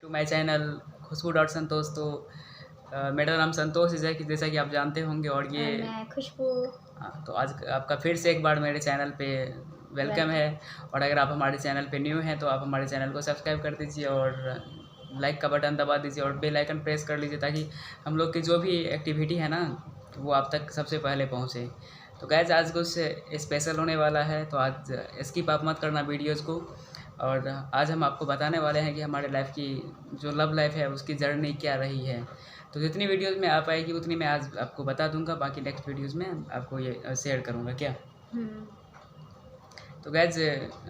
To my channel Khushboo dot Santosh. तो मेरा नाम संतोष है कि जैसा कि आप जानते होंगे और ये और मैं खुशबू। तो आज आपका फिर से एक बार मेरे चैनल पे वेलकम है। और अगर आप हमारे चैनल पे न्यू हैं तो आप हमारे चैनल को सब्सक्राइब कर दीजिए और लाइक का बटन दबा दीजिए और बेल आइकन प्रेस कर लीजिए ताकि हम लोग की जो भी एक्टिविटी है ना वो आप तक सबसे पहले पहुँचे। तो गैस आज कुछ स्पेशल होने वाला है, तो आज स्किप आप मत करना वीडियोज़ को। और आज हम आपको बताने वाले हैं कि हमारे लाइफ की जो लव लाइफ है उसकी जर्नी क्या रही है। तो जितनी वीडियोज़ में आ पाएगी उतनी मैं आज आपको बता दूंगा, बाकी नेक्स्ट वीडियोज़ में आपको ये शेयर करूंगा क्या। तो गैस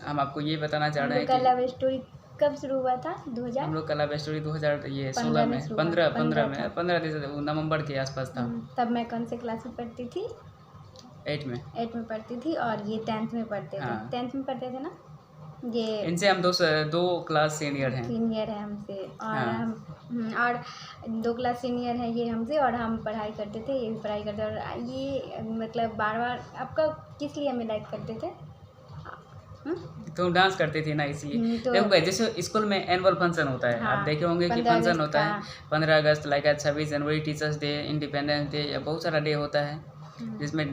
हम आपको ये बताना चाह रहे हैं कि लव स्टोरी कब शुरू हुआ था? 2000 हम लोग का लव स्टोरी 2016 में 15 नवंबर के आसपास था। तब मैं कौन से क्लास में पढ़ती थी? 8 में पढ़ती थी और ये 10th में पढ़ते थे। हाँ। 10th में पढ़ते थे ना। ये इनसे हम दो क्लास सीनियर हैं। हमसे और हाँ। हम और 2 क्लास सीनियर हैं ये हमसे, और हम पढ़ाई करते थे, ये भी पढ़ाई करते थे। और ये मतलब बार बार आपका किस लिए हमें लाइक करते थे? तो डांस करती थी ना इसलिए। तो देखो स्कूल में एनुअल फंक्शन होता है। हाँ, आप देखे होंगे कि 15 फंक्शन अगस्त होता है का। 15 अगस्त, लाइक 26 जनवरी, टीचर्स डे, इंडिपेंडेंस डे, या बहुत सारा डे होता है जिसमें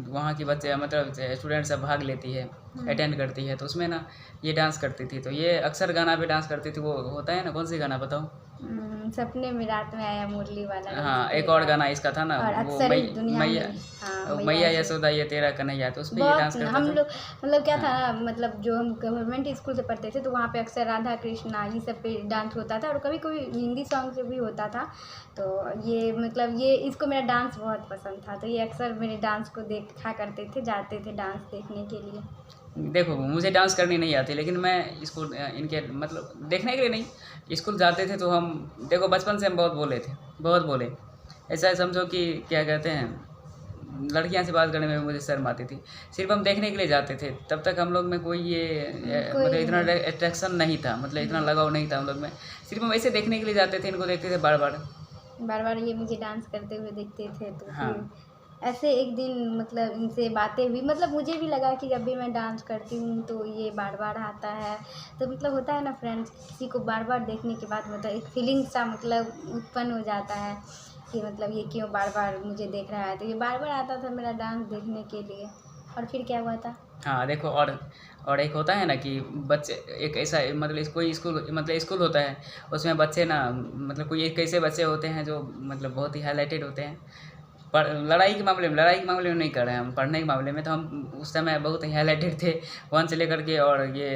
वहाँ की बच्चे मतलब स्टूडेंट सब भाग लेती है, अटेंड करती है। तो उसमें ना ये डांस करती थी, तो ये अक्सर गाना पे डांस करती थी। वो होता है ना, कौन सी गाना बताओ? सपने में रात में आया मुरली वाला। हाँ, एक और गाना इसका था ना, वो मैया यशोदा ये तेरा कन्हैया, तो उस पर ये डांस करता हम था। लोग मतलब क्या था ना, मतलब जो हम गवर्नमेंट स्कूल से पढ़ते थे तो वहाँ पे अक्सर राधा कृष्णा ये सब पे डांस होता था, और कभी कभी हिंदी सॉन्ग से भी होता था। तो ये मतलब ये इसको मेरा डांस बहुत पसंद था, तो ये अक्सर मेरे डांस को देखा करते थे, जाते थे डांस देखने के लिए। देखो मुझे डांस करनी नहीं आती, लेकिन मैं इसको इनके मतलब देखने के लिए नहीं, स्कूल जाते थे तो हम देखो बचपन से हम बहुत बोले। ऐसा समझो कि क्या कहते हैं, लड़कियां से बात करने में मुझे शर्म आती थी। सिर्फ हम देखने के लिए जाते थे, तब तक हम लोग में कोई मतलब इतना अट्रैक्शन नहीं था, मतलब इतना लगाव नहीं था हम लोग में। सिर्फ हम ऐसे देखने के लिए जाते थे, इनको देखते थे बार बार ये मुझे डांस करते हुए देखते थे। तो हाँ। ऐसे एक दिन मतलब इनसे बातें हुई, मतलब मुझे भी लगा कि जब भी मैं डांस करती हूँ तो ये बार बार आता है। तो मतलब होता है ना फ्रेंड्स, किसी को बार बार देखने के बाद मतलब एक फीलिंग सा मतलब उत्पन्न हो जाता है कि मतलब ये क्यों बार बार मुझे देख रहा है। तो ये बार बार आता था मेरा डांस देखने के लिए। और फिर क्या हुआ था? हाँ देखो, और एक होता है ना कि बच्चे एक ऐसा मतलब कोई स्कूल होता है, उसमें बच्चे ना मतलब कोई एक ऐसे बच्चे होते हैं जो मतलब बहुत ही हाईलाइटेड होते हैं। पर लड़ाई के मामले में नहीं कर रहे हैं हम, पढ़ने के मामले में तो हम उस समय बहुत ही हाईलाइटेड थे, 1 से लेकर के। और ये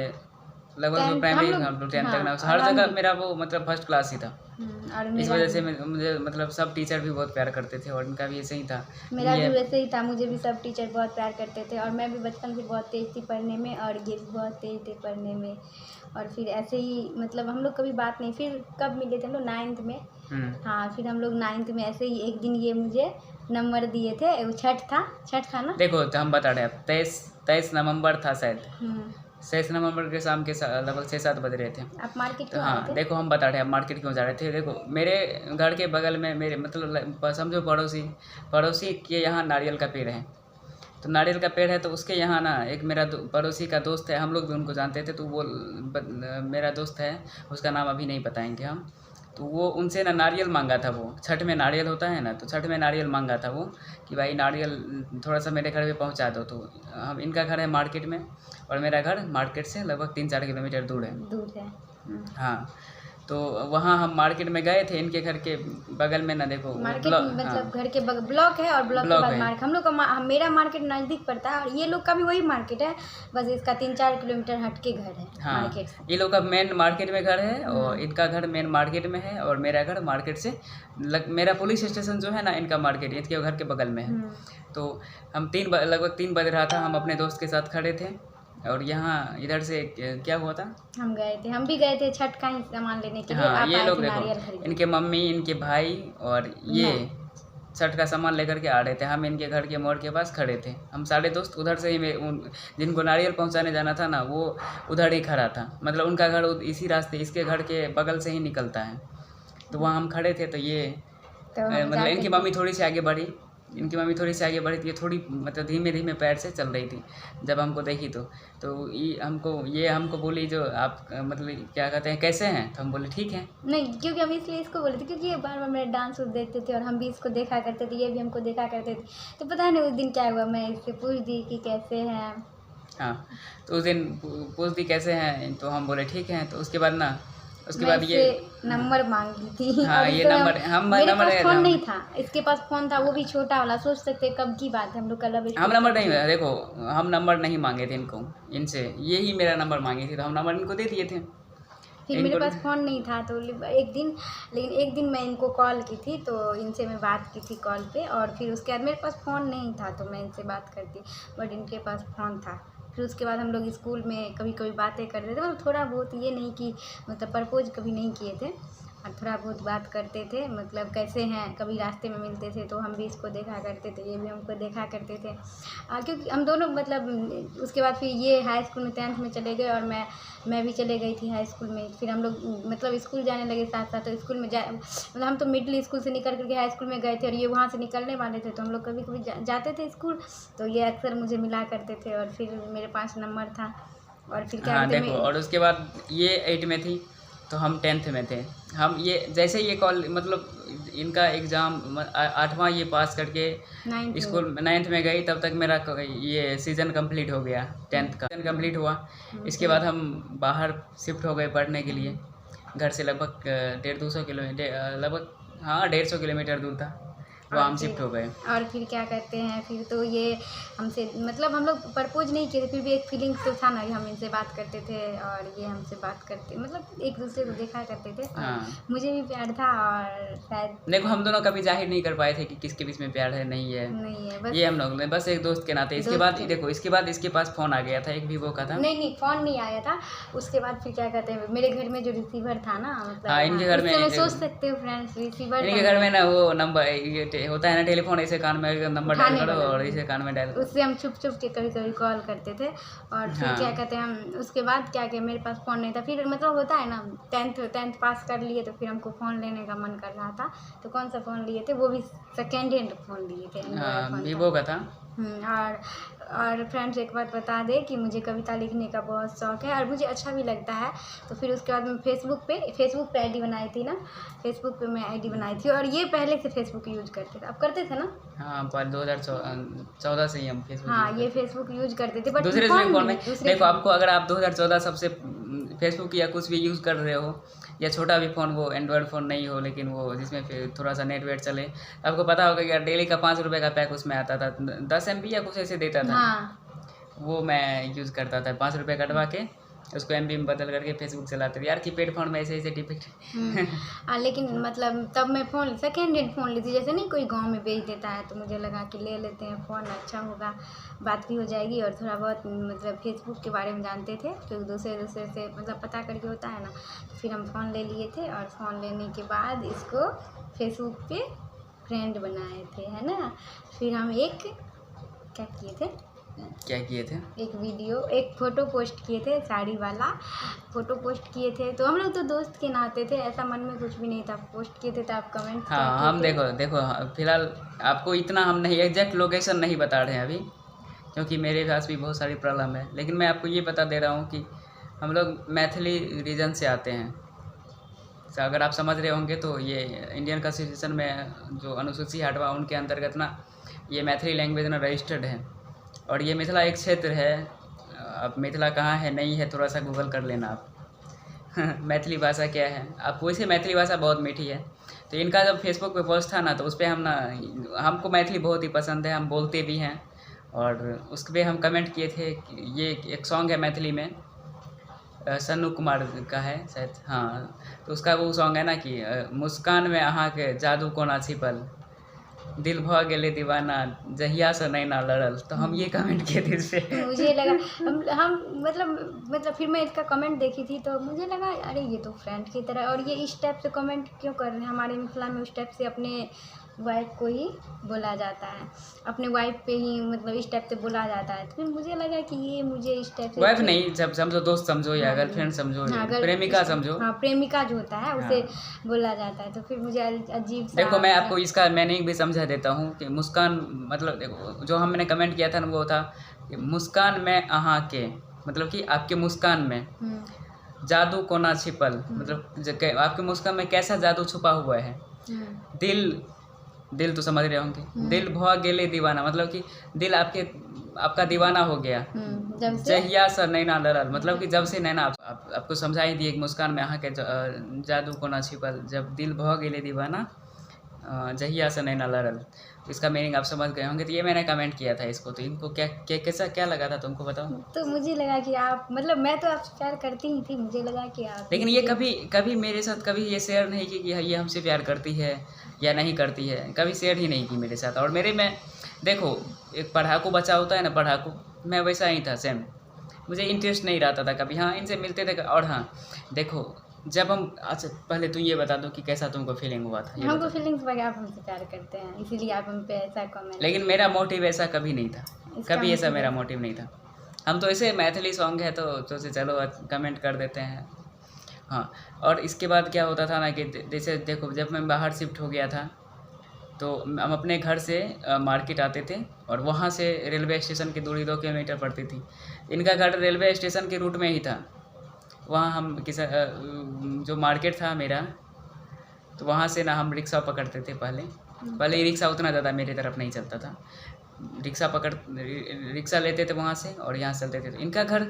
लगभग जो प्राइमरी 10 तक ना हर जगह मेरा वो मतलब फर्स्ट क्लास ही था। और इस वजह से मुझे मतलब सब टीचर भी बहुत प्यार करते थे, और इनका भी ऐसे ही था। मेरा भी वैसे ही था, मुझे भी सब टीचर बहुत प्यार करते थे। और मैं भी बचपन से बहुत तेज़ थी पढ़ने में, और ये भी बहुत तेज़ थे पढ़ने में। और फिर ऐसे ही मतलब हम लोग कभी बात नहीं, फिर कब मिले थे हम लोग? 9th में। हाँ, फिर हम लोग 9th में ऐसे ही एक दिन ये मुझे नंबर दिए थे। वो छठ था ना। देखो तो हम बता रहे हैं, 23 नवंबर था शायद। 23 नवंबर के शाम के लगभग 6-7 बज रहे थे। आप मार्केट तो क्यों आ रहे हाँ थे? देखो हम बता रहे हैं हम मार्केट क्यों जा रहे थे। देखो मेरे घर के बगल में मेरे मतलब समझो पड़ोसी के यहाँ नारियल का पेड़ है। तो नारियल का पेड़ है, तो उसके यहाँ ना एक मेरा पड़ोसी का दोस्त है, हम लोग भी उनको जानते थे। तो वो मेरा दोस्त है, उसका नाम अभी नहीं बताएंगे हम। तो वो उनसे ना नारियल मांगा था, वो छठ में नारियल होता है ना, तो छठ में नारियल मांगा था वो कि भाई नारियल थोड़ा सा मेरे घर पे पहुंचा दो। तो हम इनका घर है मार्केट में, और मेरा घर मार्केट से लगभग 3-4 किलोमीटर दूर है। हाँ, तो वहाँ हम मार्केट में गए थे, इनके घर के बगल में ना देखो मार्केट मतलब घर के बगल ब्लॉक है, और ब्लॉक के बाद मार्केट। हम लोग का मेरा मार्केट नज़दीक पड़ता है, और ये लोग का भी वही मार्केट है, बस इसका 3-4 किलोमीटर हट के घर है। हाँ, मार्केट से ये लोग का मेन मार्केट में घर है, और इनका घर मेन मार्केट में है, और मेरा घर मार्केट से मेरा पुलिस स्टेशन जो है ना, इनका मार्केट इनके घर के बगल में है। तो हम लगभग 3 बज रहा था, हम अपने दोस्त के साथ खड़े थे, और यहाँ इधर से क्या हुआ था, हम भी गए थे छठ का ही सामान लेने के लिए। हाँ, ये लोग देखो नारियल इनके मम्मी, इनके भाई और ये छठ का सामान लेकर के आ रहे थे। हम इनके घर के मोड़ के पास खड़े थे, हम सारे दोस्त उधर से ही जिनको नारियल पहुंचाने जाना था ना, वो उधर ही खड़ा था। मतलब उनका घर इसी रास्ते, इसके घर के बगल से ही निकलता है। तो वहाँ हम खड़े थे, तो ये मतलब इनकी मम्मी थोड़ी सी आगे बढ़ी, इनकी मम्मी थोड़ी सी आगे बढ़ी थी, ये थोड़ी मतलब धीमे धीमे पैर से चल रही थी जब हमको देखी तो ये हमको बोली जो आप मतलब क्या कहते हैं कैसे हैं, तो हम बोले ठीक है। नहीं, क्योंकि हम इसलिए इसको बोले थे क्योंकि ये बार बार मेरे डांस देखते थे और हम भी इसको देखा करते थे, ये भी हमको देखा करते थे। तो पता नहीं उस दिन क्या हुआ, मैं इससे पूछ दी कि कैसे हैं। हाँ, तो उस दिन पूछ दी कैसे हैं, तो हम बोले ठीक हैं। तो उसके बाद ना उसके मैं बाद ये इससे नंबर मांगी थी हाँ और ये तो नंबर हम मेरे नंबर पास फ़ोन नहीं था, इसके पास फ़ोन था, वो भी छोटा वाला। सोच सकते हैं कब की बात है, हम लोग का लव हम स्टोरी नंबर कब नहीं की। देखो, हम नंबर नहीं मांगे थे इनसे, ये ही मेरा नंबर मांगी थी, तो हम नंबर इनको दे दिए थे। फिर मेरे पास फ़ोन नहीं था तो लेकिन एक दिन मैं इनको कॉल की थी, तो इनसे मैं बात की थी कॉल पे। और फिर उसके बाद मेरे पास फ़ोन नहीं था तो मैं इनसे बात करती, बट इनके पास फ़ोन था। फिर उसके बाद हम लोग स्कूल में कभी कभी बातें करते थे, मतलब थोड़ा बहुत, ये नहीं कि मतलब प्रपोज कभी नहीं किए थे, और थोड़ा बहुत बात करते थे, मतलब कैसे हैं, कभी रास्ते में मिलते थे तो हम भी इसको देखा करते थे, ये भी हमको देखा करते थे। क्योंकि हम दोनों मतलब उसके बाद फिर ये हाई स्कूल में 10th में चले गए और मैं भी चले गई थी हाई स्कूल में। फिर हम लोग मतलब स्कूल जाने लगे साथ साथ, तो स्कूल में मतलब हम तो मिडिल स्कूल से निकल करके हाई स्कूल में गए थे और ये वहाँ से निकलने वाले थे, तो हम लोग कभी कभी जाते थे स्कूल, तो ये अक्सर मुझे मिला करते थे। और फिर मेरे पास नंबर था और फिर क्या हाँ कहते देखो, और उसके बाद ये 8 में थी तो हम 10th में थे। हम ये जैसे ये कॉल मतलब इनका एग्ज़ाम 8वां ये पास करके 9th स्कूल 9th में गई, तब तक मेरा ये सीज़न कंप्लीट हो गया, 10th का सीज़न कंप्लीट हुआ। इसके बाद हम बाहर शिफ्ट हो गए पढ़ने के लिए, घर से लगभग 150-200 किलोमीटर, लगभग हाँ 150 किलोमीटर दूर था, वहाँ हम शिफ्ट हो गए। और फिर क्या कहते हैं, फिर तो ये हमसे मतलब हम लोग प्रपोज नहीं किए थे, फिर भी एक फीलिंग्स तो था ना कि हम इनसे बात करते थे और ये हमसे बात करते, मतलब एक दूसरे को देखा करते थे। और हाँ मुझे भी प्यार था और शायद देखो, हम दोनों कभी जाहिर नहीं कर पाए थे कि किसके बीच में प्यार है नहीं है, नहीं है, बस ये हम लोग ने बस एक दोस्त के नाते। इसके दोस्त बाद के- देखो, इसके बाद इसके पास फ़ोन आ गया था, एक वीवो का था। नहीं फ़ोन नहीं आया था। उसके बाद फिर क्या कहते हैं, मेरे घर में जो रिसीवर था ना, मतलब हाँ, इनके घर में उससे मैं सोच सकते हो फ्रेंड्स, रिसीवर इनके घर में ना वो नंबर ये होता है ना टेलीफोन, ऐसे कान में नंबर डायल उठाने करो वाला। और ऐसे कान में डायल करो। उससे हम छुप छुप के कभी कभी कॉल करते थे। और फिर हाँ। क्या कहते हैं, हम उसके बाद क्या कि मेरे पास फ़ोन नहीं था। फिर मतलब होता है ना, 10th पास कर लिए तो फिर हमको फ़ोन लेने का मन कर रहा था, तो कौन सा फ़ोन लिए थे, वो भी सेकेंड हैंड फ़ोन लिए थे, एंड्रॉयड हाँ, फ़ोन था। वीवो का था। और फ्रेंड्स एक बात बता दें कि मुझे कविता लिखने का बहुत शौक़ है और मुझे अच्छा भी लगता है। तो फिर उसके बाद मैं फेसबुक पे आईडी बनाई थी ना, फेसबुक पे मैं आईडी बनाई थी। और ये पहले से फेसबुक यूज करते थे, अब करते थे ना। हाँ, पर 2014 से ही हम फेसबुक हाँ, ये फेसबुक यूज करते थे, बट दूसरे फ़ोन फ़ोन में नहीं, दूसरे देखो, आपको अगर आप 2014 सबसे फेसबुक या कुछ भी यूज़ कर रहे हो, या छोटा भी फ़ोन, वो एंड्रॉयड फ़ोन नहीं हो लेकिन वो जिसमें फिर थोड़ा सा नेट वेट चले, आपको पता होगा कि यार डेली का 5 रुपये का पैक उसमें आता था, 10 MB या कुछ ऐसे देता था। हाँ। वो मैं यूज़ करता था, 5 रुपये कटवा के उसको MB में बदल करके फेसबुक चलाते थे। यार कीपैड फ़ोन में ऐसे ऐसे टिपिक लेकिन मतलब तब मैं फ़ोन सेकेंड हैंड फ़ोन ली थी, जैसे नहीं कोई गांव में बेच देता है, तो मुझे लगा कि ले लेते हैं फ़ोन, अच्छा होगा, बात भी हो जाएगी और थोड़ा बहुत मतलब फेसबुक के बारे में जानते थे, तो दूसरे से मतलब पता करके होता है ना। फिर हम फ़ोन ले लिए थे और फ़ोन लेने के बाद इसको फेसबुक पे फ्रेंड बनाए थे, है ना। फिर हम क्या किए थे, क्या किए थे, एक फ़ोटो पोस्ट किए थे, साड़ी वाला फ़ोटो पोस्ट किए थे। तो हम लोग तो दोस्त के नाते थे, ऐसा मन में कुछ भी नहीं था, पोस्ट किए थे तो आप कमेंट हाँ हम देखो फिलहाल आपको इतना हम नहीं एग्जैक्ट लोकेशन नहीं बता रहे हैं अभी, क्योंकि मेरे पास भी बहुत सारी प्रॉब्लम है, लेकिन मैं आपको ये बता दे रहा हूँ कि हम लोग मैथिली रीजन से आते हैं। तो अगर आप समझ रहे होंगे तो ये इंडियन कॉन्स्टिट्यूशन में जो अनुसूची 8वां उनके अंतर्गत ना ये मैथिली लैंग्वेज ना रजिस्टर्ड है, और ये मिथिला एक क्षेत्र है। अब मिथिला कहाँ है नहीं है, थोड़ा सा गूगल कर लेना आप मैथिली भाषा क्या है, आप वैसे मैथिली भाषा बहुत मीठी है। तो इनका जब फेसबुक पे पोस्ट था ना, तो उस पर हमको मैथिली बहुत ही पसंद है, हम बोलते भी हैं, और उस पर हम कमेंट किए थे कि ये एक सॉन्ग है मैथिली में, सन्नू कुमार का है शायद, हाँ। तो उसका वो सॉन्ग है ना कि मुस्कान में अहाँ के जादू कोना छिपल, दिल भ गेले दीवाना जहिया से नैना लड़ल। तो हम ये कमेंट किए थे इस पे मुझे लगा हम मतलब फिर मैं इसका कमेंट देखी थी तो मुझे लगा अरे ये तो फ्रेंड की तरह, और ये इस टाइप से कमेंट क्यों कर रहे हैं, हमारे मिथिला में उस टाइप से अपने वाइफ को ही बोला जाता है, अपने वाइफ पे ही मतलब इस टाइप से बोला जाता है। तो फिर मुझे लगा कि ये मुझे इस टाइप से वाइफ नहीं, जब समझो दोस्त समझो या हाँ, गर्लफ्रेंड समझो, हाँ, प्रेमिका समझो। हाँ, प्रेमिका जो होता है उसे हाँ। बोला जाता है। तो फिर मुझे अजीब सा देखो मैं आपको इसका मीनिंग भी समझा देता हूँ कि मुस्कान मतलब देखो जो हमने कमेंट किया था ना वो था कि मुस्कान में अहाँ के, मतलब कि आपके मुस्कान में जादू कोना छिपल, मतलब आपके मुस्कान में कैसा जादू छुपा हुआ है। दिल, दिल तो समझ रहे होंगे, दिल भवा गेले दीवाना, मतलब कि दिल आपका दीवाना हो गया। जब से जहिया सा नैना लड़ल, मतलब कि जब से नैना आपको समझा ही दिए कि मुस्कान में अहाँ के जादू कोना छिपल, जब दिल भवा गेले दीवाना जहिया से नैना लड़ल। तो इसका मीनिंग आप समझ गए होंगे। तो ये मैंने कमेंट किया था इसको, तो इनको कैसा क्या लगा था तुमको बताओ। तो मुझे लगा कि आप मतलब मैं तो आपसे प्यार करती ही थी, मुझे लगा कि आप लेकिन ये कभी मेरे साथ कभी ये शेयर नहीं की कि ये हमसे प्यार करती है या नहीं करती है, कभी शेयर ही नहीं की मेरे साथ। और मेरे में देखो एक पढ़ाकू बच्चा होता है ना, पढ़ाकू, मैं वैसा ही था सेम। मुझे इंटरेस्ट नहीं रहता था कभी, हाँ इनसे मिलते थे। और हाँ देखो जब हम, अच्छा पहले तू ये बता दो कि कैसा तुमको फीलिंग हुआ था। हमको फीलिंग्स वगैरह आप हमसे प्यार करते हैं इसीलिए आप हम पे ऐसा कमेंट। लेकिन मेरा मोटिव ऐसा कभी नहीं था, कभी ऐसा मेरा मतलब मोटिव नहीं था। हम तो ऐसे मैथिली सॉन्ग है तो चलो कमेंट कर देते हैं। हाँ, और इसके बाद क्या होता था ना कि जैसे देखो जब मैं बाहर शिफ्ट हो गया था तो हम अपने घर से मार्केट आते थे और वहाँ से रेलवे स्टेशन की दूरी 2 किलोमीटर पड़ती थी। इनका घर रेलवे स्टेशन के रूट में ही था। वहाँ हम जो मार्केट था मेरा, तो वहाँ से ना हम रिक्शा पकड़ते थे। पहले रिक्शा उतना ज़्यादा मेरी तरफ नहीं चलता था। रिक्शा लेते थे वहाँ से और यहाँ से चलते थे। तो इनका घर,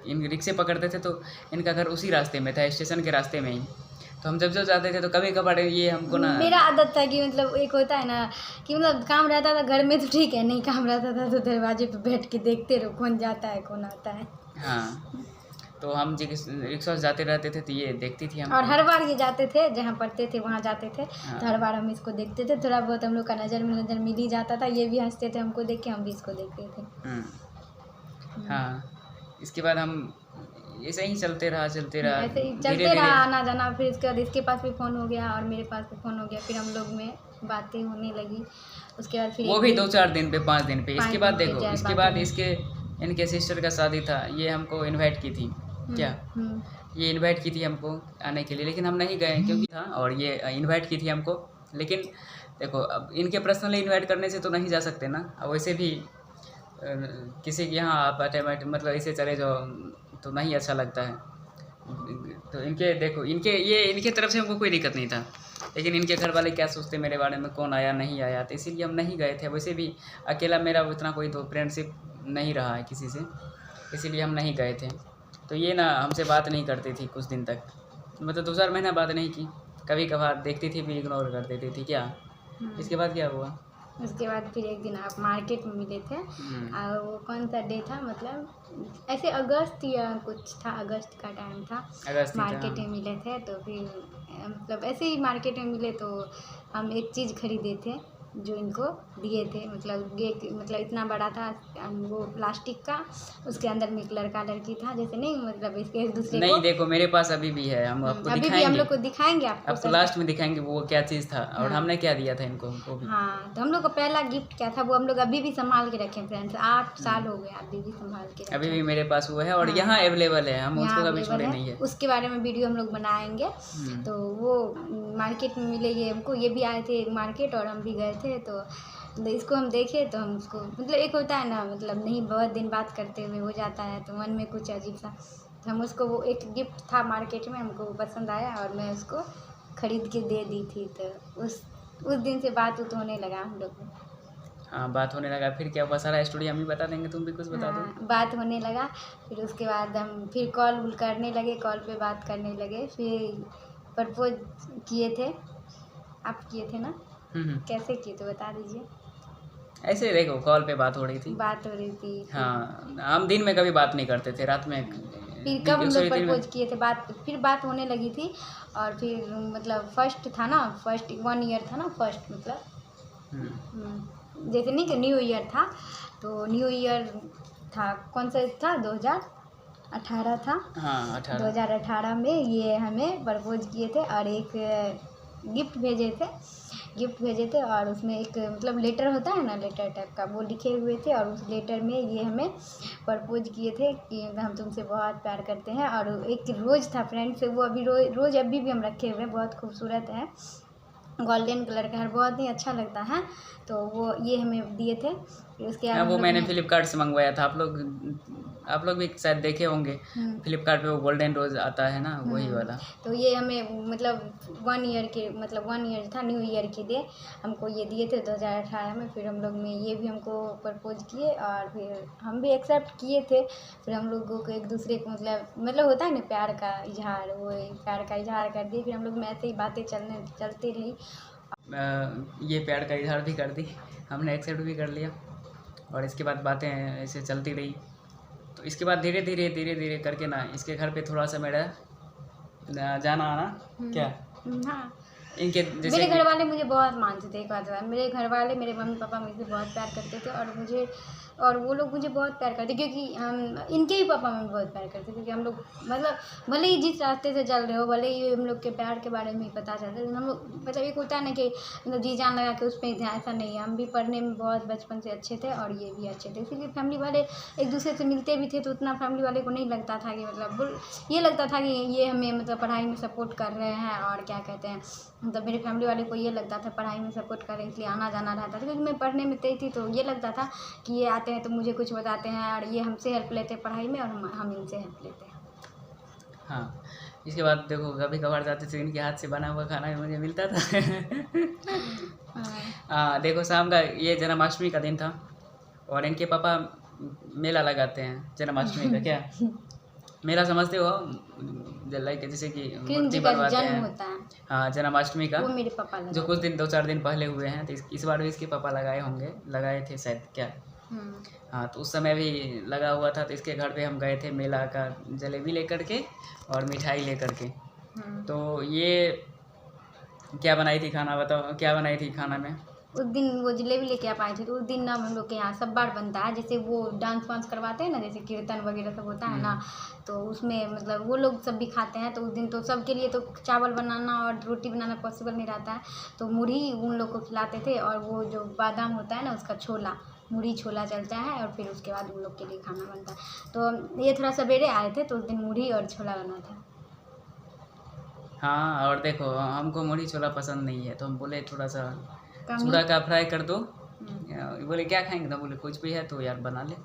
इन रिक्शे पकड़ते थे तो इनका घर उसी रास्ते में था, स्टेशन के रास्ते में ही। तो हम जब जाते थे तो कभी कभार ये हमको ना, मेरा आदत था कि मतलब एक होता है ना कि मतलब काम रहता था घर में तो ठीक है, नहीं काम रहता था तो दरवाजे पे बैठ के देखते रहो कौन जाता है कौन आता है। हाँ, तो हम रिक्शा से जाते रहते थे तो ये देखती थी हम। और हर बार ये जाते थे जहाँ पढ़ते थे वहाँ जाते थे। हाँ। तो हर बार हम इसको देखते थे, थोड़ा बहुत हम लोग का नज़र मिल ही जाता था। ये भी हंसते थे हमको देख के, हम भी इसको देखते थे। हाँ, इसके बाद हम ऐसे ही चलते रहा ऐसे ही चलते धीरे-धीरे। रहा आना जाना। फिर इसके बाद इसके पास भी फ़ोन हो गया और मेरे पास भी फ़ोन हो गया। फिर हम लोग में बातें होने लगी। उसके बाद फिर वो भी 2-4 दिन पे, 5 दिन पे। इसके बाद 5 दिन पे देखो, चार इसके बातें बाद इनके सिस्टर का शादी था। ये हमको इनवाइट की थी। क्या ये इनवाइट की थी हमको आने के लिए, लेकिन हम नहीं गए क्योंकि था। और ये इनवाइट की थी हमको, लेकिन देखो अब इनके पर्सनली इनवाइट करने से तो नहीं जा सकते ना। अब वैसे भी किसी के यहाँ आप मतलब ऐसे चले जाओ तो नहीं अच्छा लगता है। तो इनके तरफ से हमको कोई दिक्कत नहीं था, लेकिन इनके घर वाले क्या सोचते मेरे बारे में, कौन आया नहीं आया, तो इसीलिए हम नहीं गए थे। वैसे भी अकेला मेरा उतना कोई तो फ्रेंडशिप नहीं रहा है किसी से, इसीलिए हम नहीं गए थे। तो ये ना हमसे बात नहीं करती थी कुछ दिन तक, मतलब 2-4 महीना बात नहीं की। कभी कभार देखती थी भी इग्नोर कर देती थी। क्या इसके बाद क्या हुआ? उसके बाद फिर एक दिन आप मार्केट में मिले थे। और वो कौन सा डे था, मतलब ऐसे अगस्त या कुछ था, अगस्त का टाइम था। अगस्त मार्केट में मिले थे तो फिर मतलब ऐसे ही मार्केट में मिले तो हम एक चीज़ खरीदे थे जो इनको दिए थे। मतलब इतना बड़ा था वो प्लास्टिक का, उसके अंदर में एक लड़का लड़की था, जैसे नहीं मतलब इसके एक दूसरे नहीं को। देखो मेरे पास अभी भी है, हम आपको अभी भी दिखाएंगे। हम लोग को दिखाएंगे आपको लास्ट में दिखाएंगे वो क्या चीज़ था और हाँ। हमने क्या दिया था इनको वो भी। हाँ, तो हम लोग का पहला गिफ्ट क्या था वो हम लोग अभी भी संभाल के रखे फ्रेंड्स। 8 साल हो गए अभी भी संभाल के रखे। अभी भी मेरे पास वो है और हाँ। यहाँ अवेलेबल है, हम उसको यहाँ कभी छोड़े अवेलेबल नहीं है। उसके बारे में वीडियो हम लोग बनाएंगे। तो वो मार्केट में मिले ये हमको, ये भी आए थे मार्केट और हम भी गए थे। तो इसको हम देखे तो हम उसको मतलब एक होता है ना, मतलब नहीं बहुत दिन बात करते हुए हो जाता है तो मन में कुछ अजीब सा। तो हम उसको, वो एक गिफ्ट था मार्केट में, हमको पसंद आया और मैं उसको ख़रीद के दे दी थी। तो उस दिन से बात होने लगा हम लोग में। हाँ, बात होने लगा। फिर क्या हुआ सारा स्टोरी हम ही बता देंगे, तुम भी कुछ बता दो। हाँ, बात होने लगा। फिर उसके बाद हम फिर कॉल करने लगे, कॉल पे बात करने लगे। फिर प्रपोज किए थे, आप किए थे ना? कैसे किए तो बता दीजिए। ऐसे देखो कॉल पे बात हो रही थी। बात हो रही थी। हाँ, हम दिन में कभी बात नहीं करते थे, रात में। फिर कब हम लोग प्रपोज किए थे, फिर बात होने लगी थी। और फिर मतलब फर्स्ट था ना, फर्स्ट 1 ईयर था ना, फर्स्ट मतलब जैसे नहीं कि न्यू ईयर था। तो न्यू ईयर था, कौन सा था, 2018 था। हाँ 18। 2018 में ये हमें प्रपोज किए थे। और एक गिफ्ट भेजे थे और उसमें एक मतलब लेटर होता है ना, लेटर टाइप का, वो लिखे हुए थे और उस लेटर में ये हमें प्रपोज किए थे कि हम तुमसे बहुत प्यार करते हैं। और एक रोज़ था फ्रेंड्स, वो अभी रोज़ अभी भी हम रखे हुए हैं, बहुत खूबसूरत है, गोल्डन कलर का है, बहुत ही अच्छा लगता है। तो वो ये हमें दिए थे। फिर उसके बाद हाँ, हम वो लोग मैंने ने फ्लिपकार्ट से मंगवाया था। आप लोग भी शायद देखे होंगे। फ्लिपकार्ट पे वो गोल्डन रोज आता है ना, वही वाला। तो ये हमें मतलब 1 ईयर के मतलब 1 ईयर था, न्यू ईयर के लिए हमको ये दिए थे 2018 में। फिर हम लोग ने ये भी हमको प्रपोज किए और फिर हम भी एक्सेप्ट किए थे। फिर हम लोगों को एक दूसरे को मतलब होता है ना प्यार का इजहार, वो प्यार का इजहार कर दिए। फिर हम लोग में ऐसे ही बातें चलती रही। ये प्यार का इजहार भी कर दी, हमने एक्सेप्ट भी कर लिया और इसके बाद बातें ऐसे चलती रही। तो इसके बाद धीरे धीरे करके ना इसके घर पे थोड़ा सा मेरा जाना आना क्या हाँ, इनके जैसे मेरे घर वाले मुझे बहुत मानते थे। एक बात है, मेरे घर वाले, मेरे मम्मी पापा मुझे बहुत प्यार करते थे और वो लोग मुझे बहुत प्यार करते, क्योंकि हम इनके ही पापा मम्मी बहुत प्यार करते, क्योंकि हम लोग मतलब भले ही जिस रास्ते से चल रहे हो, भले ही हम लोग के प्यार के बारे में ही पता चल रहा है, हम लोग मतलब एक होता है ना कि मतलब जी जान लगा के उस पर ध्यान, ऐसा नहीं है। हम भी पढ़ने में बहुत बचपन से अच्छे थे और ये भी अच्छे थे, इसीलिए फैमिली वाले एक दूसरे से मिलते भी थे तो उतना फैमिली वाले को नहीं लगता था कि मतलब ये लगता था कि ये हमें मतलब पढ़ाई में सपोर्ट कर रहे हैं और क्या कहते हैं, मतलब मेरे फैमिली वाले को ये लगता था पढ़ाई में सपोर्ट करें, इसलिए आना जाना रहता था। क्योंकि मैं पढ़ने में तेज थी तो ये लगता था कि ये आते हैं तो मुझे कुछ बताते हैं और ये हमसे हेल्प लेते हैं पढ़ाई में और हम इनसे हेल्प लेते हैं। हाँ, इसके बाद देखो कभी कभार जाते थे, इनके हाथ से बना हुआ खाना भी मुझे मिलता था। हाँ, देखो शाम का ये जन्माष्टमी का दिन था और इनके पापा मेला लगाते हैं जन्माष्टमी का। क्या मेला समझते हो? लाइक जैसे कि मूर्ति बनवाते जन्म हैं। होता है हाँ, जन्माष्टमी का वो मेरे पापा जो कुछ दिन 2-4 दिन पहले हुए हैं। तो इस बार भी इसके पापा लगाए थे शायद क्या। हाँ, तो उस समय भी लगा हुआ था, तो इसके घर पे हम गए थे मेला का जलेबी लेकर के और मिठाई लेकर के। तो ये क्या बनाई थी खाना, बताओ क्या बनाई थी खाना में? उस दिन वो जलेबी लेके आप आए थे, तो उस दिन ना हम लोग के यहाँ सब बार बनता है, जैसे वो डांस वांस करवाते हैं ना, जैसे कीर्तन वगैरह सब होता है ना, तो उसमें मतलब वो लोग सब भी खाते हैं। तो उस दिन तो सबके लिए तो चावल बनाना और रोटी बनाना पॉसिबल नहीं रहता है, तो मुरही उन लोग को खिलाते थे और वो जो बादाम होता है ना उसका छोला, मुरही छोला चलता है और फिर उसके बाद उन लोग के लिए खाना बनता है। तो ये थोड़ा सवेरे आए थे तो उस दिन मुरही और छोला बना था। हाँ, और देखो हमको मुरही छोला पसंद नहीं है, तो हम बोले थोड़ा सा चूड़ा का फ्राई कर दो। बोले क्या खाएंगे, तो बोले कुछ भी है तो यार बना ले।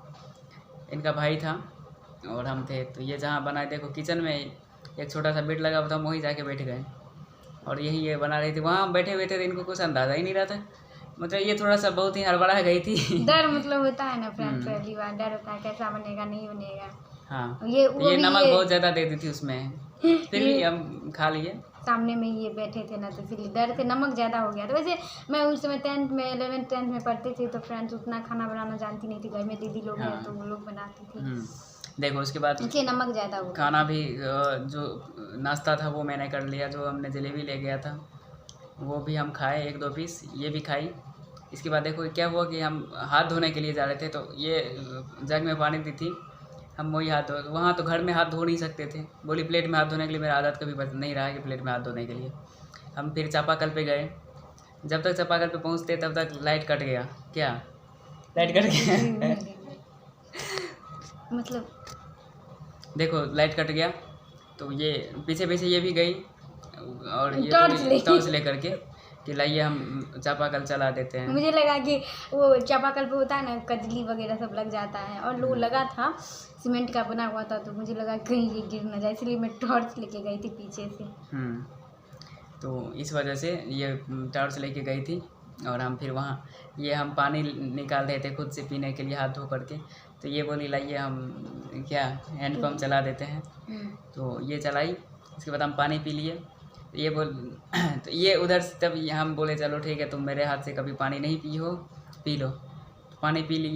इनका भाई था और हम थे, तो ये जहाँ बनाए देखो किचन में एक छोटा सा बेड लगा हुआ था, हम वहीं जाके बैठ गए और यही ये बना रही थी। वहाँ हम बैठे हुए थे तो इनको कुछ अंदाज़ा ही नहीं रहा था, मतलब ये थोड़ा सा बहुत ही हड़बड़ा गई थी। डर मतलब होता है ना फ्रेंड्स, पहली बार डर होता है कैसा बनेगा नहीं बनेगा। हाँ, ये नमक बहुत ज़्यादा दे दी थी उसमें, फिर भी हम खा लिए। सामने में ये बैठे थे ना, तो इसलिए डर से नमक ज़्यादा हो गया। तो वैसे मैं उस समय 10th में 11th 10th में पढ़ती थी, तो फ्रेंड्स उतना खाना बनाना जानती नहीं थी, घर में दीदी लोग हैं तो वो लोग बनाती थी। देखो उसके बाद इसलिए नमक ज़्यादा हो गया। खाना भी जो नाश्ता था वो मैंने कर लिया, जो हमने जलेबी ले गया था वो भी हम खाए 1-2 पीस, ये भी खाई। इसके बाद देखो क्या हुआ कि हम हाथ धोने के लिए जा रहे थे, तो ये जग में पानी दी थी, हम वही हाथ धो, वहाँ तो घर में हाथ धो नहीं सकते थे। बोली प्लेट में हाथ धोने के लिए, मेरा आदत कभी नहीं रहा है कि प्लेट में हाथ धोने के लिए। हम फिर चापाकल पे गए, जब तक चापाकल पे पहुँचते तब तक लाइट कट गया। क्या लाइट कट गया? मतलब देखो लाइट कट गया, तो ये पीछे ये भी गई और ये टॉर्च लेकर के कि लाइए हम चापाकल चला देते हैं। मुझे लगा कि वो चापाकल पे होता है ना कजली वगैरह सब लग जाता है, और वो लगा था सीमेंट का बना हुआ था, तो मुझे लगा कहीं ये गिर न जाए, इसलिए मैं टॉर्च लेके गई थी पीछे से। तो इस वजह से ये टॉर्च लेके गई थी और हम फिर वहाँ ये हम पानी निकाल रहे थे खुद से पीने के लिए हाथ धो करके। तो ये बोली लाइए हम क्या हैंडपम्प चला देते हैं, तो ये चलाई। इसके बाद हम पानी पी लिए। तो ये तो ये उधर से तब हम बोले चलो ठीक है, तुम मेरे हाथ से कभी पानी नहीं पी लो। पानी पी ली,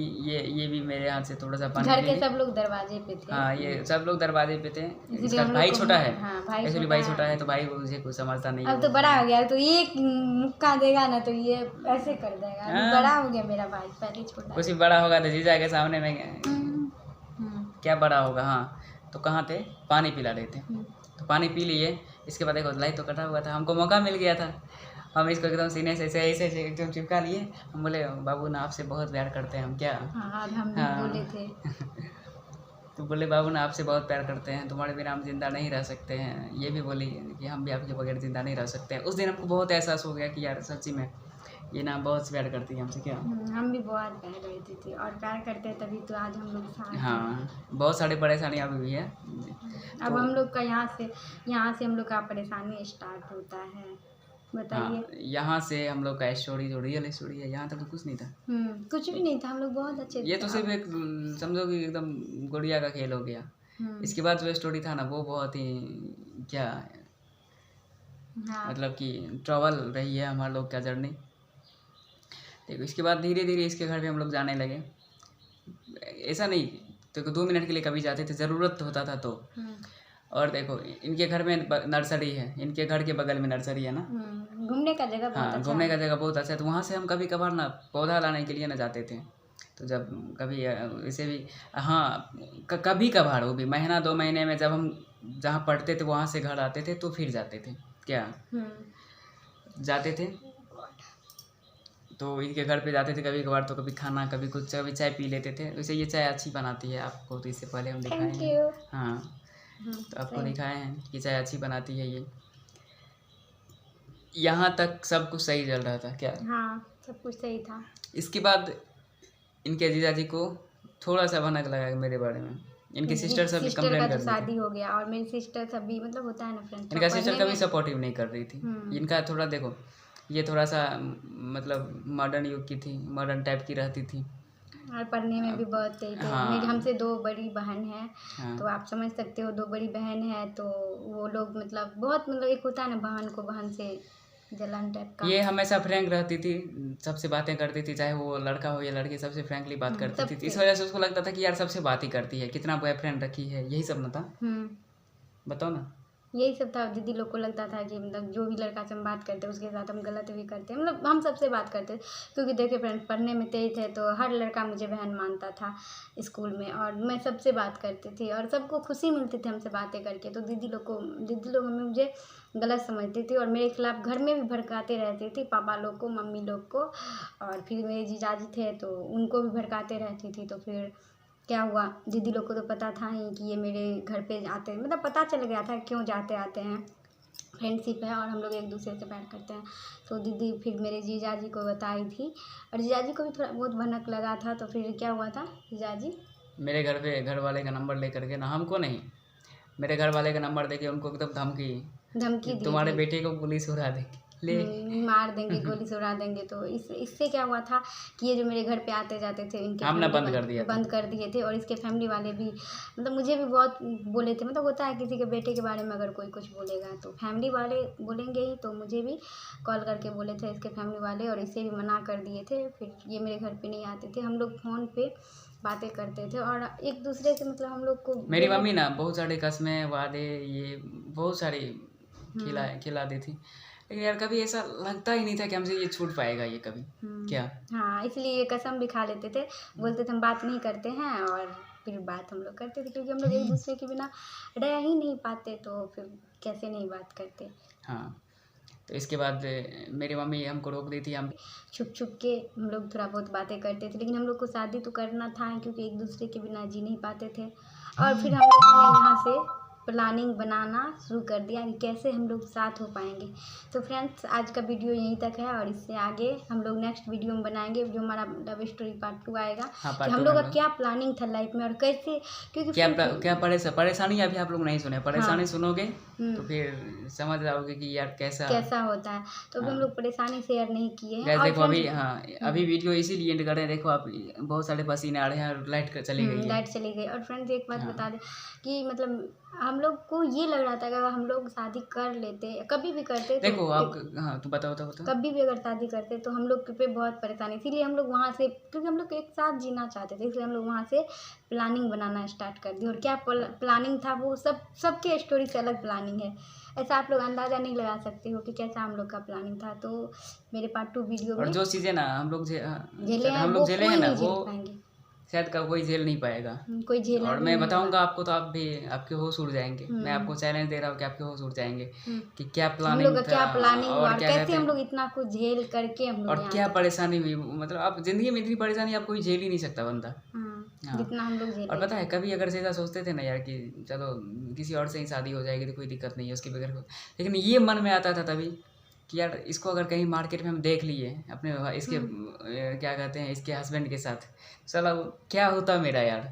ये भी मेरे हाथ से थोड़ा सा पानी घर के सब लोग दरवाजे पे थे। हाँ, ये सब लोग दरवाजे पे थे। इसका भाई छोटा है, एक्चुअली भाई छोटा है, तो भाई मुझे कुछ समझता नहीं। अब तो बड़ा हो गया, तो एक मुक्का देगा ना तो ये ऐसे कर देगा। बड़ा हो गया मेरा भाई, पहले छोटा। कुछ भी बड़ा होगा तो जीजा के सामने में क्या बड़ा होगा। हाँ, तो कहाँ थे, पानी पिला रहे थे, तो पानी पी लिए। इसके बाद देखो लाइट तो कटा हुआ था, हमको मौका मिल गया था, हम इसको एकदम सीने से ऐसे ऐसे एकदम चिपका लिए। हम बोले बाबू ना आपसे बहुत प्यार करते हैं हम, क्या हाँ हम भी हाँ। बोले थे। तो बोले बाबू ना आपसे बहुत प्यार करते हैं, तुम्हारे बिना हम जिंदा नहीं रह सकते हैं। ये भी बोली कि हम भी आपके बगैर जिंदा नहीं रह सकते हैं। उस दिन हमको बहुत एहसास हो गया कि यार सच्ची में ये ना बहुत प्यार करती है हमसे, क्या हम भी बहुत प्यार करती थी और प्यार करते हैं तभी तो आज हम लोग साथ हैं। हाँ। बहुत सारी परेशानियाँ भी हुई है। अब हम लोग का यहाँ से हम लोग का परेशानी स्टार्ट होता है, हाँ, बताइए। यहाँ से हम लोग का स्टोरी जो रियल स्टोरी है, यहाँ तक तो कुछ नहीं था। कुछ भी नहीं था, हम लोग बहुत अच्छे ये थे। तो सिर्फ एक समझो कि एकदम गुड़िया का खेल हो गया। इसके बाद जो स्टोरी था ना वो बहुत ही क्या हाँ मतलब कि ट्रैवल रही है हमारे लोग का जर्नी। देखो इसके बाद धीरे धीरे इसके घर पे हम लोग जाने लगे। ऐसा नहीं तो 2 मिनट के लिए कभी जाते थे, ज़रूरत होता था तो। और देखो इनके घर में नर्सरी है, इनके घर के बगल में नर्सरी है ना। घूमने का जगह बहुत हाँ, अच्छा घूमने है। का जगह बहुत अच्छा है। तो वहाँ से हम कभी कभार ना पौधा लाने के लिए ना जाते थे। तो जब कभी इसे भी हाँ कभी कभार, वो भी महीना 2 महीने में, जब हम जहाँ पढ़ते थे वहाँ से घर आते थे तो फिर जाते थे, क्या जाते थे। तो इनके घर पे जाते थे कभी कभार, तो कभी खाना, कभी कुछ, कभी चाय पी लेते थे। वैसे ये चाय अच्छी बनाती है, आपको तो इससे पहले हम दिखाए थैंक हैं। यू। हाँ, तो आपको दिखाए हैं कि चाय अच्छी बनाती है ये। यहाँ तक सब कुछ सही चल रहा था, क्या हाँ सब कुछ सही था। इसके बाद इनके जीजाजी को थोड़ा सा भनक लगा मेरे बारे में। इनकी सिस्टर सब सिस्टर का कंप्लेन तो कर रही थी। शादी हो गया और मेरी सिस्टर सब भी मतलब होता है ना फ्रेंड्स, इनका सिस्टर कभी सपोर्टिव नहीं कर रही थी। इनका थोड़ा देखो ये थोड़ा सा मतलब मॉडर्न युग की थी, मॉडर्न टाइप की रहती थी और पढ़ने में भी बहुत तेज थे। हाँ। मेरी हमसे 2 बड़ी बहन है। हाँ। तो आप समझ सकते हो 2 बड़ी बहन है तो वो लोग मतलब बहुत मतलब एक होता है ना बहन को बहन से जलन टाइप का। ये हमेशा फ्रैंक रहती थी, सबसे बातें करती थी, चाहे वो लड़का हो या लड़की, सबसे फ्रैंकली बात करती थी। इस वजह से उसको लगता था कि यार सबसे बात ही करती है, कितना बॉयफ्रेंड रखी है, यही सब ना था। बताओ ना। यही सब था। दीदी लोग को लगता था कि मतलब जो भी लड़का से हम बात करते हैं उसके साथ हम गलत भी करते हैं, मतलब हम सबसे बात करते क्योंकि देखिए फ्रेंड्स पढ़ने में तेज थे तो हर लड़का मुझे बहन मानता था स्कूल में और मैं सबसे बात करती थी और सबको खुशी मिलती थी हमसे बातें करके। तो दीदी लोग हमें मुझे गलत समझती थी और मेरे खिलाफ घर में भी भड़काते रहती थी, पापा लोग को, मम्मी लोग को। और फिर मेरे जीजाजी थे तो उनको भी भड़काते रहती थी। तो फिर क्या हुआ, दीदी लोग को तो पता था ही कि ये मेरे घर पे आते हैं, मतलब पता चल गया था क्यों जाते आते हैं, फ्रेंडशिप है और हम लोग एक दूसरे से प्यार करते हैं। तो दीदी फिर मेरे जीजाजी को बताई थी और जीजाजी को भी थोड़ा बहुत भनक लगा था। तो फिर क्या हुआ था, जीजाजी मेरे घर पे घर वाले का नंबर लेकर के ना, हमको नहीं, मेरे घर वाले का नंबर देके उनको एकदम धमकी दी तुम्हारे थी। बेटे को पुलिस उड़ा देगी, ले मार देंगे, गोली से उड़ा देंगे। तो इससे क्या हुआ था कि ये जो मेरे घर पे आते जाते थे इनके हमने family बंद कर दिया था। बंद कर दिए थे। और इसके फैमिली वाले भी मतलब मुझे भी बहुत बोले थे, मतलब होता है किसी के बेटे के बारे में अगर कोई कुछ बोलेगा तो फैमिली वाले बोलेंगे ही। तो मुझे भी कॉल करके बोले थे इसके फैमिली वाले और इसे भी मना कर दिए थे। फिर ये मेरे घर पर नहीं आते थे, हम लोग फ़ोन पे बातें करते थे और एक दूसरे से मतलब हम लोग को। मेरी मम्मी ना बहुत सारे कस्में वादे ये बहुत सारी खिला दी थी, लेकिन यार कभी ऐसा लगता ही नहीं था कि हमसे ये छूट पाएगा ये कभी, क्या हाँ इसलिए ये कसम भी खा लेते थे, बोलते थे हम बात नहीं करते हैं और फिर बात हम लोग करते थे क्योंकि हम लोग एक दूसरे के बिना रह ही नहीं पाते। तो फिर कैसे नहीं बात करते। हाँ, तो इसके बाद मेरी मम्मी हमको रोक दी थी। हम छुप छुप के हम लोग थोड़ा बहुत बातें करते थे, लेकिन हम लोग को शादी तो करना था क्योंकि एक दूसरे के बिना जी नहीं पाते थे। और फिर हम लोग ने यहाँ से प्लानिंग बनाना शुरू कर दिया कि कैसे हम लोग साथ हो पाएंगे। तो फ्रेंड्स आज का वीडियो यहीं तक है और इससे आगे हम लोग नेक्स्ट वीडियो में बनाएंगे जो हमारा लव स्टोरी पार्ट 2 आएगा। हाँ, कि पार्ट हम 2 लोग में का क्या प्लानिंग था लाइफ में और कैसे, क्योंकि क्या परेशानी अभी आप लोग नहीं सुने, परेशानी सुनोगे हम्म। तो फिर समझ जाओगे कि यार कैसा होता है। तो अभी हम लोग परेशानी शेयर नहीं किए हैं। गैस और देखो अभी friends, हाँ अभी वीडियो इसीलिए एंड कर रहे हैं। देखो आप बहुत सारे पसीने आ रहे हैं और लाइट चली गई है। लाइट चली गई। और फ्रेंड्स एक बात हाँ। बता दें कि मतलब हम लोग को ये लग रहा था कि अगर हम लोग शादी कर लेते, कभी भी करते तो देखो आप हाँ तू बताओ कभी भी अगर शादी करते तो हम लोग पे बहुत परेशानी, इसीलिए हम लोग वहाँ से, क्योंकि हम लोग एक साथ जीना चाहते थे, इसलिए हम लोग वहाँ से प्लानिंग बनाना स्टार्ट कर दी। और क्या प्लानिंग था वो सबके स्टोरी से अलग प्लानिंग है, ऐसा आप लोग अंदाज़ा नहीं लगा सकते हो कि कैसा हम लोग का प्लानिंग था। तो मेरे पार्ट 2 वीडियो और में जो चीज़ें ना हम लोग झेले हैं हम वो लोग झेले कोई हैं ना नहीं वो झेल पाएंगे। शायद का कोई झेल नहीं पाएगा। कोई झेला और भी मैं नहीं बताऊंगा आपको तो आप भी, आपके होश उड़ जाएंगे। मैं आपको चैलेंज दे रहा हूँ कि आपके होश उड़ जाएंगे कि क्या हम प्लानिंग लोग का क्या था प्लानिंग हुआ और और क्या कैसे कहते हम हैं लोग इतना कुछ झेल करके हम लोग और यहाँ क्या तक। परेशानी हुई। मतलब आप ज़िंदगी में इतनी परेशानी आप कोई झेल ही नहीं सकता बंदा। हाँ। जितना हम लोग और झेले। पता है कभी अगर से ऐसा सोचते थे ना यार कि चलो किसी और से ही शादी हो जाएगी तो कोई दिक्कत नहीं है उसके बगैर, लेकिन ये मन में आता था तभी कि यार इसको अगर कहीं मार्केट में हम देख लिए अपने इसके क्या कहते हैं इसके हस्बैंड के साथ, चलो क्या होता मेरा यार।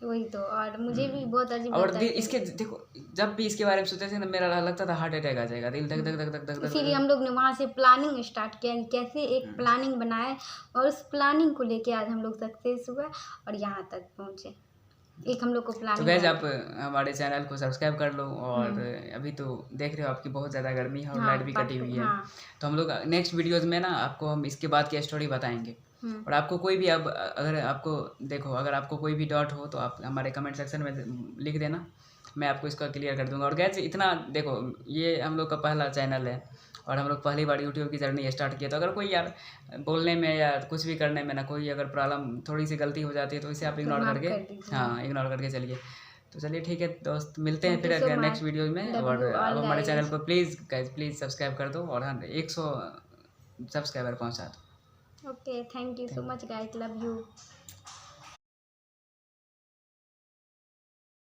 वही तो। और मुझे भी बहुत अजीब और लगता है कि इसके देखो जब भी इसके बारे में सोचते थे ना मेरा लगता था हार्ट अटैक आ जाएगा, दिल धक धक धक धक धक धक इसीलिए हम लोग ने वहाँ से प्लानिंग स्टार्ट किया कि कैसे एक प्लानिंग बनाए और उस प्लानिंग को लेके आज हम लोग सक्सेस हुए और यहाँ तक पहुँचे। एक हम लोग को तो प्लानिंग गैस आप हमारे चैनल को सब्सक्राइब कर लो। और हम्म। अभी तो देख रहे हो आपकी बहुत ज़्यादा गर्मी है और हाँ लाइट भी बात कटी हुई है। हाँ। तो हम लोग नेक्स्ट वीडियोज़ में ना आपको हम इसके बाद की स्टोरी बताएंगे। और आपको कोई भी अब अगर आपको देखो अगर आपको कोई भी डाउट हो तो आप हमारे कमेंट सेक्शन में लिख देना, मैं आपको इसका क्लियर कर दूंगा। और गैस इतना देखो ये हम लोग का पहला चैनल है और हम लोग पहली बार यूट्यूब की जर्नी स्टार्ट किया, तो अगर कोई यार बोलने में या कुछ भी करने में ना कोई अगर प्रॉब्लम थोड़ी सी गलती हो जाती है तो इसे आप इग्नोर माफ करके कर दीजिए। हाँ इग्नोर करके चलिए। तो चलिए ठीक है दोस्त, मिलते हैं थैंक यू फिर सो नेक्स्ट मच। वीडियो में। लव और यू अब ऑल हमारे चैनल गाइस। को प्लीज़ सब्सक्राइब कर दो और हाँ 100 सब्सक्राइबर पहुँचा दो। Okay thank you so much guys, love you.